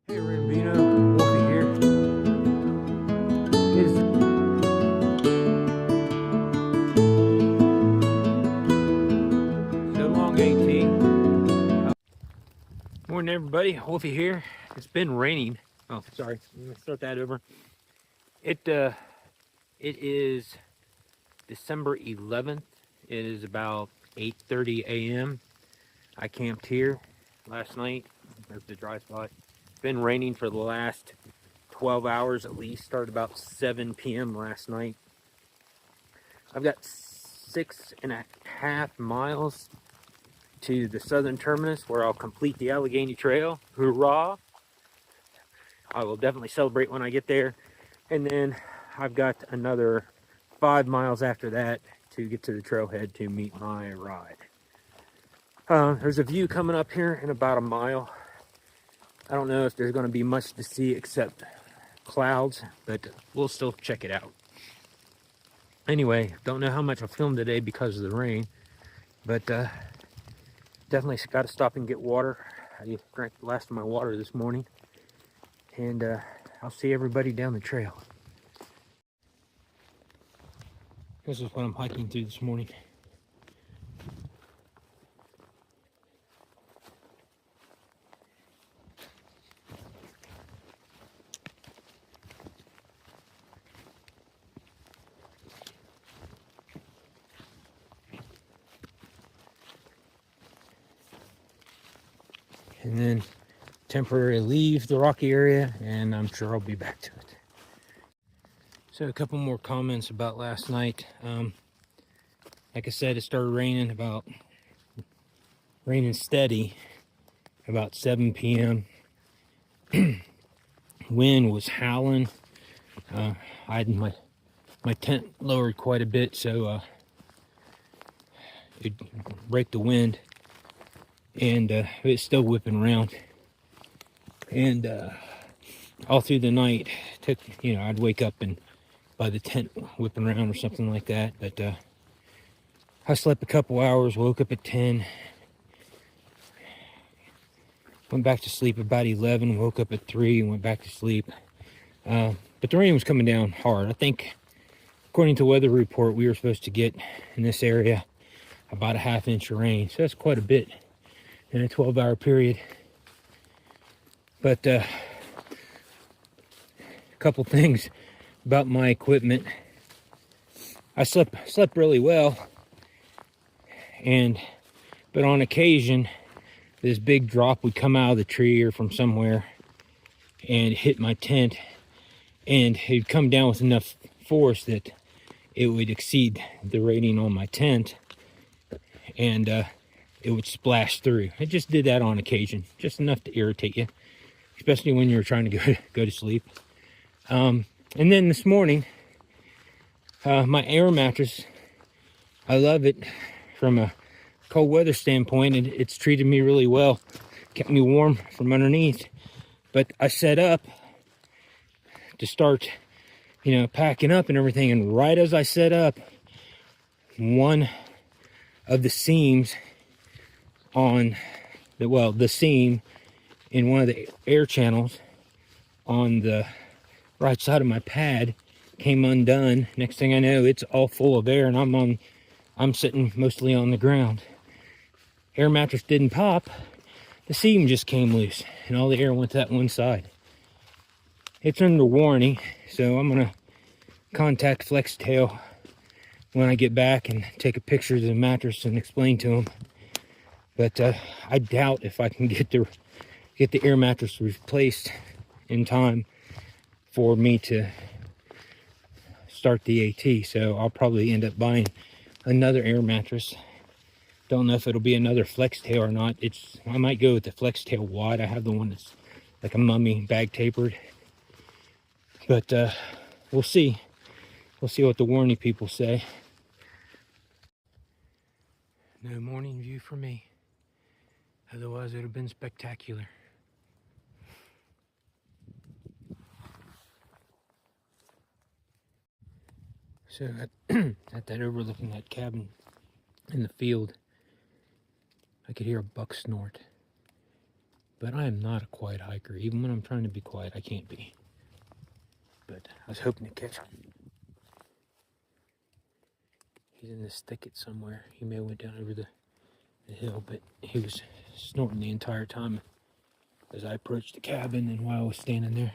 Hey Rambino, Wolfie here. It's so long, AT. Morning, everybody. Wolfie here. It's been raining. Oh, sorry. I'm gonna start that over. It is December 11th. It is about 8:30 a.m. I camped here last night. There's the dry spot. It's been raining for the last 12 hours at least. Started about 7 p.m. last night. I've got 6.5 miles to the southern terminus where I'll complete the Allegheny Trail. Hoorah! I will definitely celebrate when I get there. And then I've got another 5 miles after that to get to the trailhead to meet my ride. There's a view coming up here in about a mile. I don't know if there's going to be much to see except clouds, but we'll still check it out. Anyway, don't know how much I'll film today because of the rain, but definitely got to stop and get water. I drank the last of my water this morning, and I'll see everybody down the trail. This is what I'm hiking through this morning. And then temporarily leave the rocky area, and I'm sure I'll be back to it. So a couple more comments about last night. Like I said, it started raining steady about 7 p.m. Wind was howling. I had my tent lowered quite a bit, so it'd break the wind, and it's still whipping around. And all through the night, I'd wake up and by the tent whipping around or something like that. But I slept a couple hours, woke up at 10, went back to sleep about 11, woke up at 3 and went back to sleep. But the rain was coming down hard. I think, according to weather report, we were supposed to get in this area about a ½ inch of rain. So that's quite a bit in a 12-hour period. But a couple things about my equipment. I slept really well, but on occasion this big drop would come out of the tree or from somewhere and hit my tent, and it'd come down with enough force that it would exceed the rating on my tent, and it would splash through. It just did that on occasion, just enough to irritate you, especially when you're trying to go to sleep. And then this morning, my air mattress, I love it from a cold weather standpoint, and it's treated me really well, kept me warm from underneath. But I set up to start, packing up and everything, and right as I set up, one of the seams on the seam in one of the air channels on the right side of my pad came undone. Next thing I know, it's all full of air, and I'm sitting mostly on the ground. Air mattress didn't pop, the seam just came loose, and all the air went to that one side. It's under warranty, so I'm gonna contact Flextail when I get back and take a picture of the mattress and explain to them. But I doubt if I can get the air mattress replaced in time for me to start the AT. So I'll probably end up buying another air mattress. Don't know if it'll be another Flextail or not. I might go with the Flextail wide. I have the one that's like a mummy, bag tapered. But we'll see. We'll see what the warranty people say. No morning view for me. Otherwise, it would have been spectacular. So at that overlooking that cabin in the field, I could hear a buck snort. But I am not a quiet hiker. Even when I'm trying to be quiet, I can't be. But I was hoping to catch him. He's in this thicket somewhere. He may have went down over the hill, but he was snorting the entire time as I approached the cabin and while I was standing there.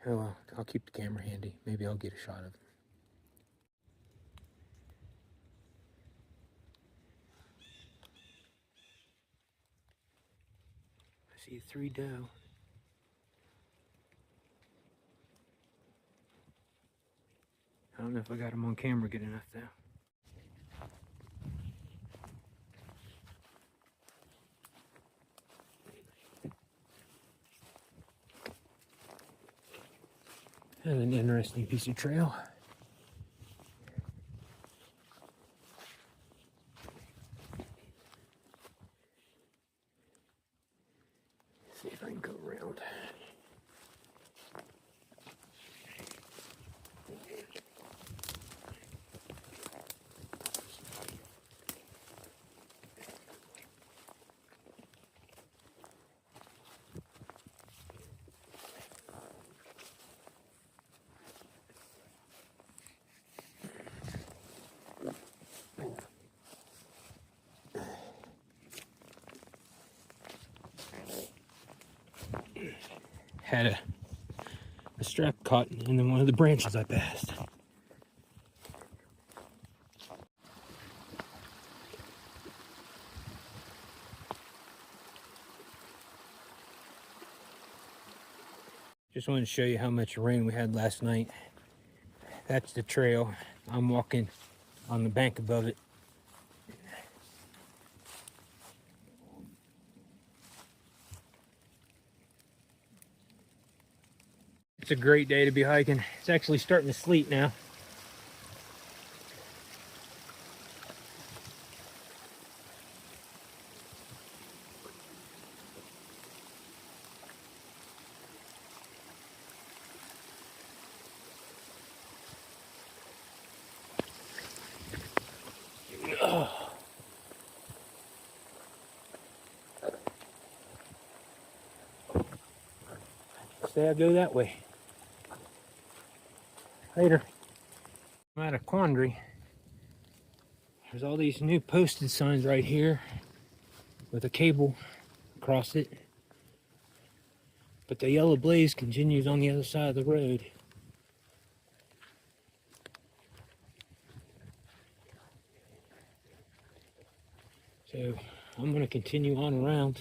Oh well, I'll keep the camera handy. Maybe I'll get a shot of him. I see 3 doe. I don't know if I got them on camera good enough though. That's an interesting piece of trail. Let's see if I can go around. Had a strap caught in one of the branches I passed. Just wanted to show you how much rain we had last night. That's the trail. I'm walking on the bank above it. It's a great day to be hiking. It's actually starting to sleet now. Say I go that way. Later. I'm at a quandary. There's all these new posted signs right here with a cable across it. But the yellow blaze continues on the other side of the road. So I'm going to continue on around.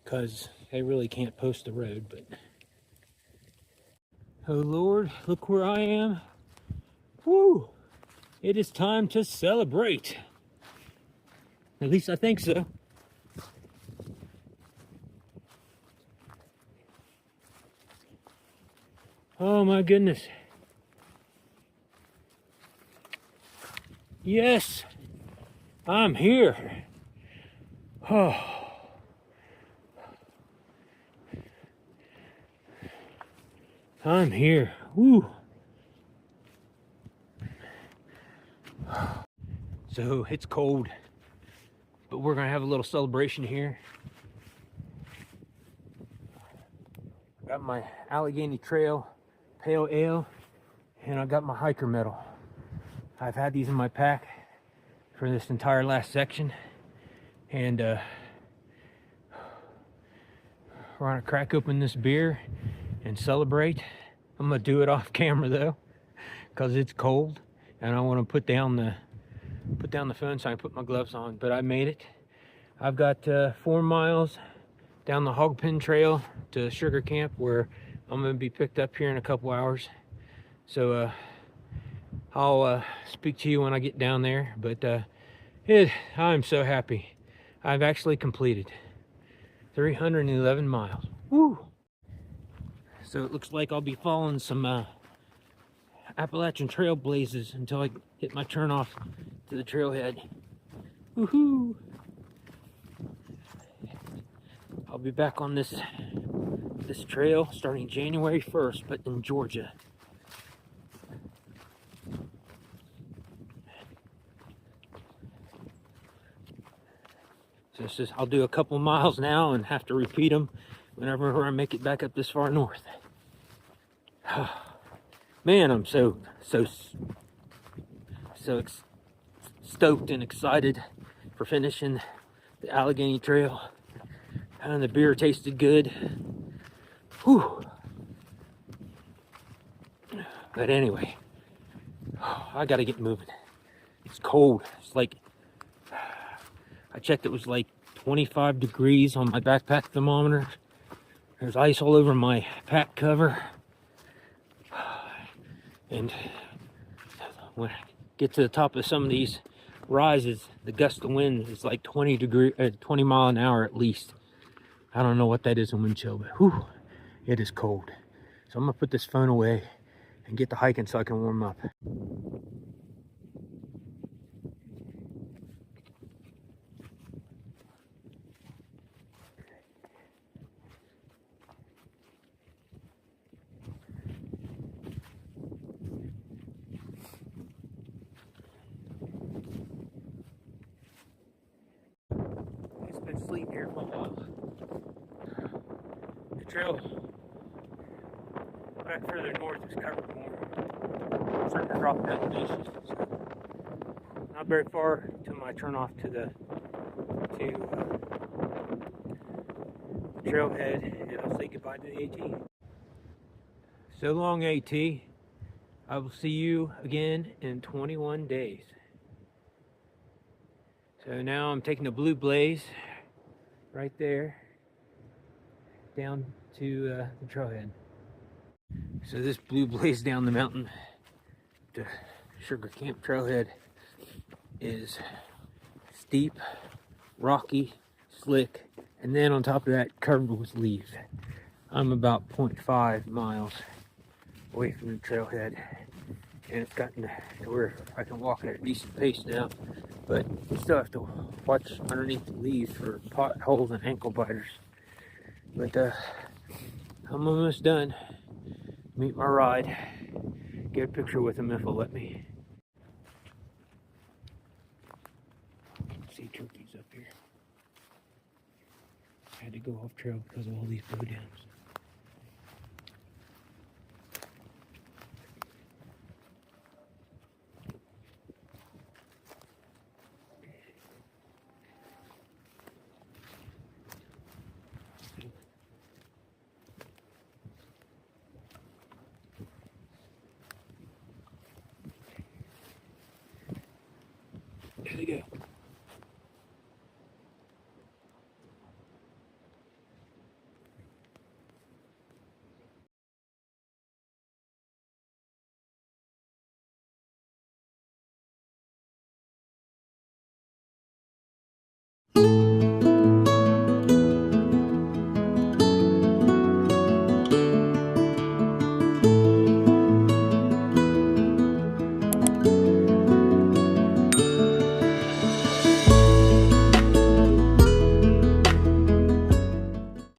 Because they really can't post the road, but oh Lord, look where I am. Woo! It is time to celebrate. At least I think so. Oh my goodness. Yes, I'm here. Oh. I'm here. Woo. So it's cold, but we're gonna have a little celebration here. Got my Allegheny Trail Pale Ale, and I got my hiker medal. I've had these in my pack for this entire last section, and we're gonna crack open this beer and celebrate. I'm gonna do it off camera though, because it's cold, and I want to put down the phone so I can put my gloves on. But I made it. I've got 4 miles down the hog pen trail to sugar camp, where I'm gonna be picked up here in a couple hours. So I'll speak to you when I get down there. But I'm so happy. I've actually completed 311 miles. Woo! So it looks like I'll be following some Appalachian trail blazes until I hit my turn off to the trailhead. Woohoo! I'll be back on this trail starting January 1st, but in Georgia. So it's just, I'll do a couple miles now and have to repeat them whenever I make it back up this far north. Man, I'm so stoked and excited for finishing the Allegheny Trail. And the beer tasted good. Whew. But anyway, I gotta get moving. It's cold. It's like, I checked, it was like 25 degrees on my backpack thermometer. There's ice all over my pack cover. And when I get to the top of some of these rises, the gust of wind is like 20 mile an hour at least. I don't know what that is in wind chill, but whew, it is cold. So I'm gonna put this phone away and get to hiking so I can warm up. It's been sleep here for a while. The trail back further north is covered more. Starting to drop the elevations. So not very far till I turn off to the trailhead, and I'll say goodbye to the AT. So long, AT. I will see you again in 21 days. So now I'm taking the Blue Blaze right there down to the trailhead. So this Blue Blaze down the mountain to Sugar Camp trailhead is steep, rocky, slick, and then on top of that covered with leaves. I'm about 0.5 miles away from the trailhead, and it's gotten to where I can walk at a decent pace now, but you still have to watch underneath the leaves for potholes and ankle biters. But I'm almost done. Meet my ride. Get a picture with him if he'll let me. See turkeys up here. I had to go off trail because of all these bow downs. There they go.